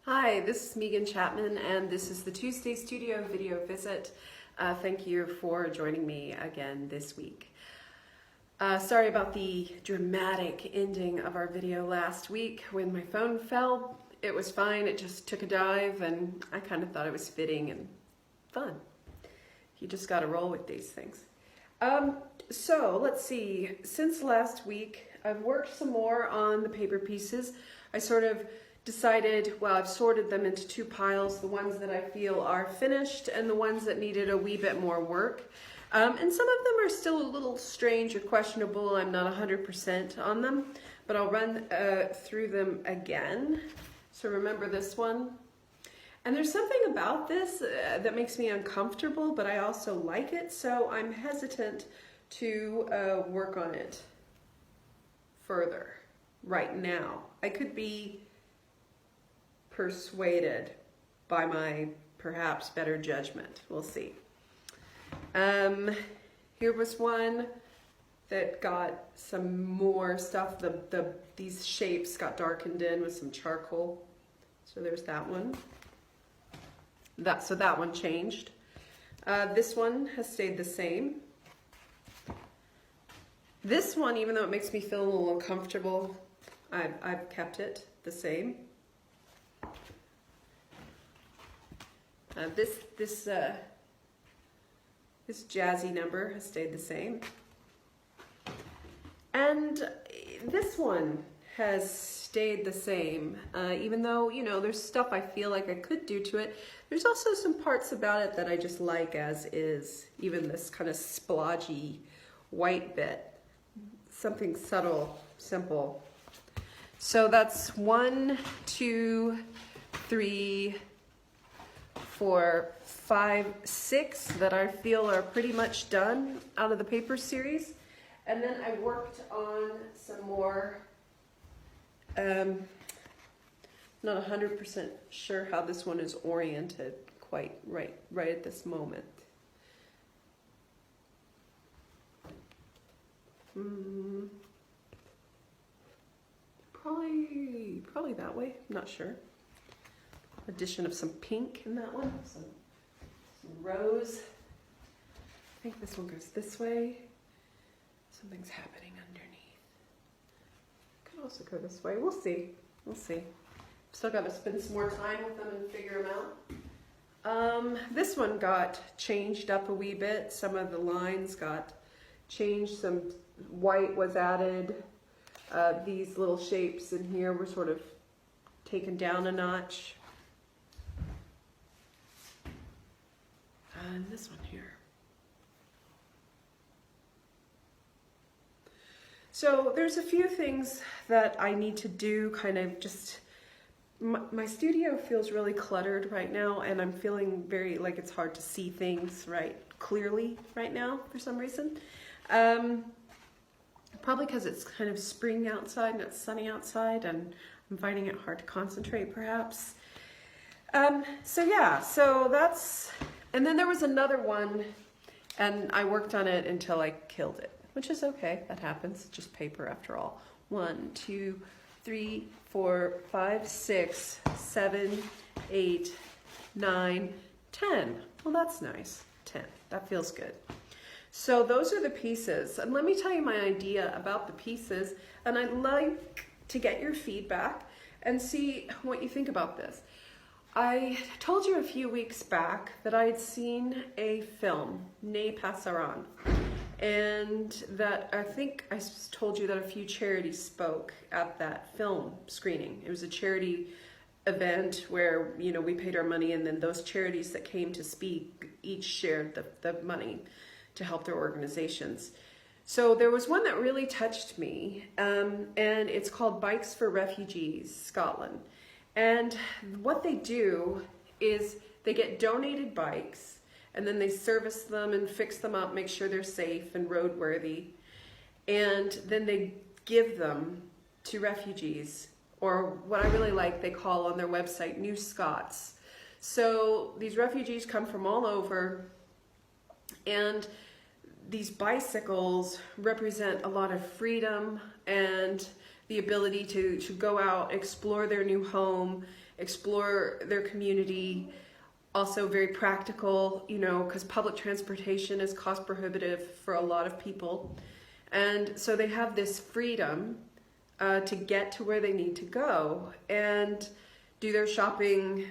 Hi, this is Megan Chapman, and this is the Tuesday Studio Video Visit. Thank you for joining me again this week. Sorry about the dramatic ending of our video last week when my phone fell. It was fine, it just took a dive, and I kind of thought it was fitting and fun. You just got to roll with these things. So let's see, since last week, I've worked some more on the paper pieces. I sort of decided, well, I've sorted them into two piles, the ones that I feel are finished and the ones that needed a wee bit more work. And some of them are still a little strange or questionable. I'm not 100% on them, but I'll run through them again. So remember this one. And there's something about this that makes me uncomfortable, but I also like it, so I'm hesitant to work on it further right now. I could be persuaded by my perhaps better judgment. We'll see. Here was one that got some more stuff. These shapes got darkened in with some charcoal. So there's that one. So that one changed. This one has stayed the same. This one, even though it makes me feel a little uncomfortable, I've kept it the same. This jazzy number has stayed the same. And this one has stayed the same, even though, you know, there's stuff I feel like I could do to it. There's also some parts about it that I just like as is, even this kind of splodgy white bit. Something subtle, simple. So that's 1, 2, 3, 4, 5, 6 that I feel are pretty much done out of the paper series. And then I worked on some more. Not 100% sure how this one is oriented quite right at this moment. Probably that way, I'm not sure. Addition of some pink in that one, some rose. I think this one goes this way. Something's happening underneath. Could also go this way. We'll see. We'll see. Still got to spend some more time with them and figure them out. This one got changed up a wee bit. Some of the lines got changed. Some white was added. These little shapes in here were sort of taken down a notch. And this one here. So there's a few things that I need to do, kind of just, my studio feels really cluttered right now, and I'm feeling very like it's hard to see things right clearly right now for some reason. Probably because it's kind of spring outside and it's sunny outside, and I'm finding it hard to concentrate perhaps. So yeah, so that's, and then there was another one, and I worked on it until I killed it, which is okay, that happens, just paper after all. 1, 2, 3, 4, 5, 6, 7, 8, 9, 10. Well, that's nice, 10, that feels good. So those are the pieces, and let me tell you my idea about the pieces, and I'd like to get your feedback and see what you think about this. I told you a few weeks back that I had seen a film, Ne Passaran, and that I think I told you that a few charities spoke at that film screening. It was a charity event where, you know, we paid our money, and then those charities that came to speak each shared the money to help their organizations. So there was one that really touched me, and it's called Bikes for Refugees Scotland. And what they do is they get donated bikes, and then they service them and fix them up, make sure they're safe and roadworthy, and then they give them to refugees, or what I really like, they call on their website New Scots. So these refugees come from all over, and these bicycles represent a lot of freedom and the ability to go out, explore their new home, explore their community. Also very practical, you know, because public transportation is cost prohibitive for a lot of people. And so they have this freedom to get to where they need to go and do their shopping,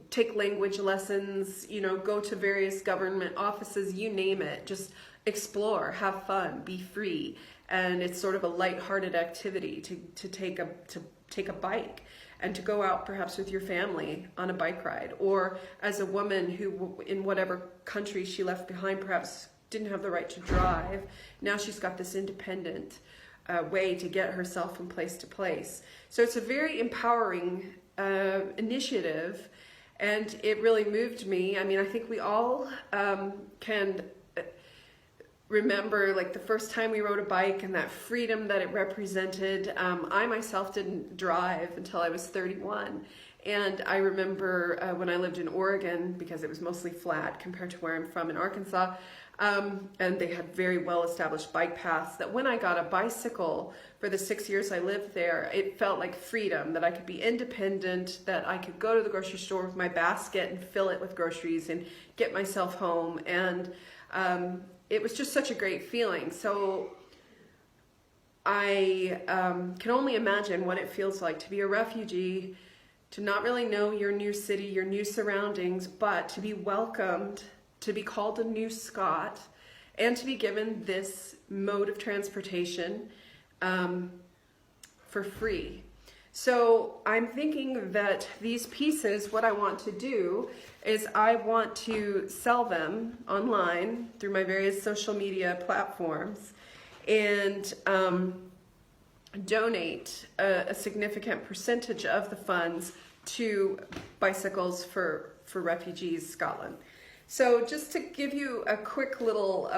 take language lessons, you know, go to various government offices, you name it, just explore, have fun, be free. And it's sort of a lighthearted activity to take a bike and to go out perhaps with your family on a bike ride, or as a woman who in whatever country she left behind perhaps didn't have the right to drive. Now she's got this independent way to get herself from place to place. So it's a very empowering initiative, and it really moved me. I mean, I think we all can remember like the first time we rode a bike and that freedom that it represented. I myself didn't drive until I was 31. And I remember when I lived in Oregon, because it was mostly flat compared to where I'm from in Arkansas, and they had very well-established bike paths, that when I got a bicycle for the 6 years I lived there, it felt like freedom, that I could be independent, that I could go to the grocery store with my basket and fill it with groceries and get myself home. And it was just such a great feeling. So I can only imagine what it feels like to be a refugee, to not really know your new city, your new surroundings, but to be welcomed, to be called a new Scot, and to be given this mode of transportation for free. So I'm thinking that these pieces, what I want to do is I want to sell them online through my various social media platforms and donate a significant percentage of the funds to Bicycles for Refugees Scotland. So just to give you a quick little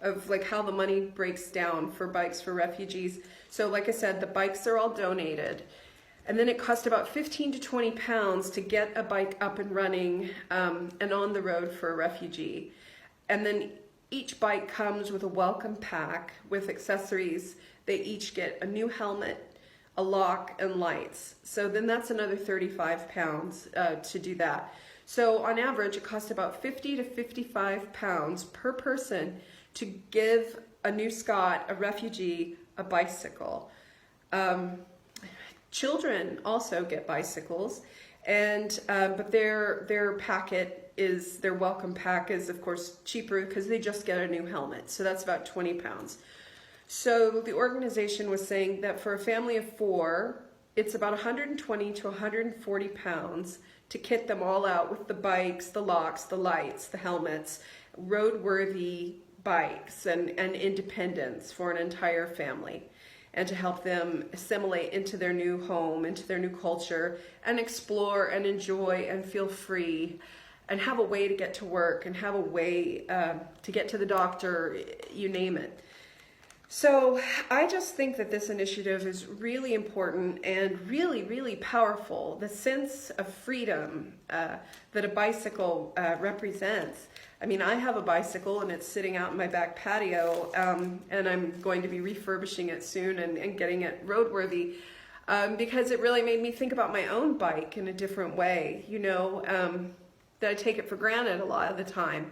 of like how the money breaks down for Bikes for Refugees. So like I said, the bikes are all donated, and then it costs about 15 to 20 pounds to get a bike up and running and on the road for a refugee. And then each bike comes with a welcome pack with accessories. They each get a new helmet, a lock, and lights. So then that's another 35 pounds to do that. So on average, it costs about 50 to 55 pounds per person to give a new Scot, a refugee, a bicycle. Children also get bicycles, and but their packet is, their welcome pack is of course cheaper because they just get a new helmet. So that's about 20 pounds. So the organization was saying that for a family of 4, it's about 120 to 140 pounds to kit them all out with the bikes, the locks, the lights, the helmets, roadworthy bikes, and independence for an entire family, and to help them assimilate into their new home, into their new culture, and explore and enjoy and feel free, and have a way to get to work, and have a way to get to the doctor, you name it. So I just think that this initiative is really important and really, really powerful. The sense of freedom that a bicycle represents. I mean, I have a bicycle and it's sitting out in my back patio, and I'm going to be refurbishing it soon and getting it roadworthy, because it really made me think about my own bike in a different way, you know, that I take it for granted a lot of the time.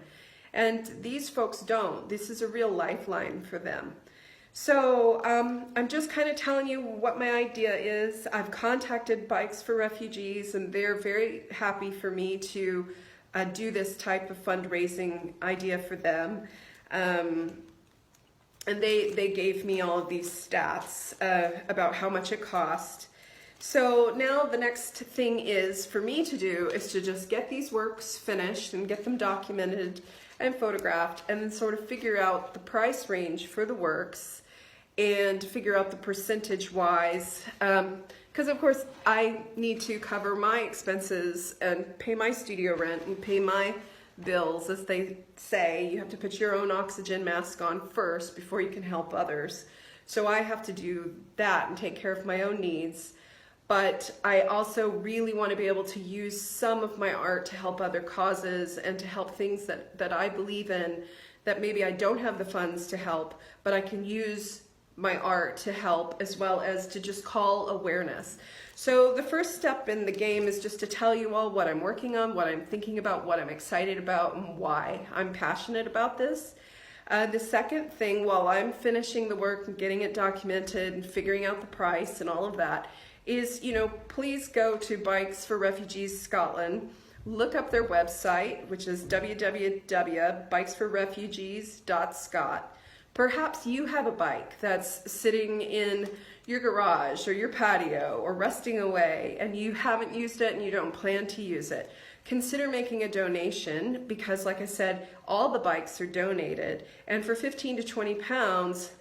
And these folks don't. This is a real lifeline for them. So I'm just kind of telling you what my idea is. I've contacted Bikes for Refugees, and they're very happy for me to do this type of fundraising idea for them. And they gave me all of these stats about how much it cost. So now the next thing is for me to do is to just get these works finished and get them documented and photographed, and then sort of figure out the price range for the works and figure out the percentage wise, because of course I need to cover my expenses and pay my studio rent and pay my bills. As they say, you have to put your own oxygen mask on first before you can help others. So I have to do that and take care of my own needs. But I also really want to be able to use some of my art to help other causes and to help things that I believe in, that maybe I don't have the funds to help, but I can use my art to help, as well as to just call awareness. So the first step in the game is just to tell you all what I'm working on, what I'm thinking about, what I'm excited about, and why I'm passionate about this. The second thing, while I'm finishing the work and getting it documented and figuring out the price and all of that, is, please go to Bikes for Refugees Scotland, look up their website, which is www.bikesforrefugees.scot. Perhaps you have a bike that's sitting in your garage or your patio or resting away, and you haven't used it and you don't plan to use it. Consider making a donation, because like I said, all the bikes are donated, and for 15 to 20 pounds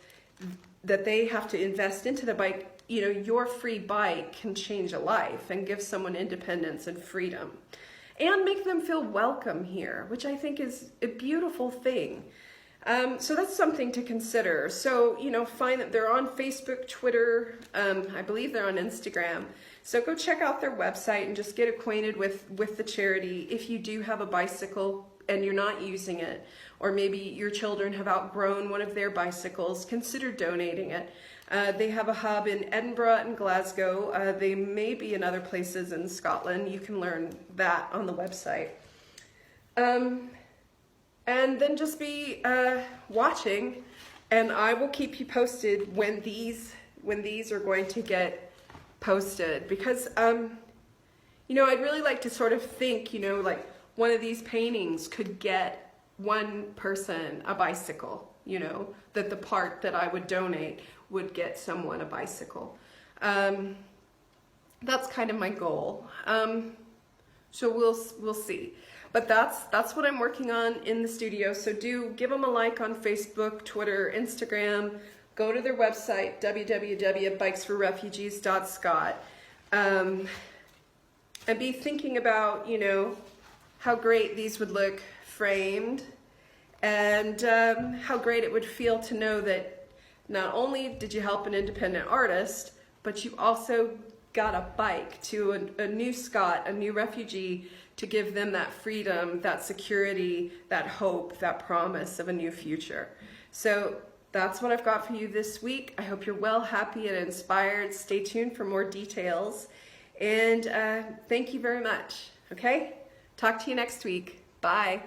that they have to invest into the bike, your free bike can change a life and give someone independence and freedom and make them feel welcome here, which I think is a beautiful thing. So that's something to consider. So, find that they're on Facebook, Twitter, I believe they're on Instagram. So go check out their website and just get acquainted with the charity. If you do have a bicycle and you're not using it, or maybe your children have outgrown one of their bicycles, consider donating it. They have a hub in Edinburgh and Glasgow. They may be in other places in Scotland. You can learn that on the website. And then just be watching, and I will keep you posted when these are going to get posted, because I'd really like to sort of think, like one of these paintings could get one person a bicycle, that the part that I would donate would get someone a bicycle. That's kind of my goal. So we'll see. But that's what I'm working on in the studio. So do give them a like on Facebook, Twitter, Instagram. Go to their website, www.bikesforrefugees.scot. And be thinking about, how great these would look framed, and how great it would feel to know that not only did you help an independent artist, but you also got a bike to a new Scot, a new refugee, to give them that freedom, that security, that hope, that promise of a new future. So that's what I've got for you this week. I hope you're well, happy, and inspired. Stay tuned for more details. And thank you very much. Okay? Talk to you next week. Bye.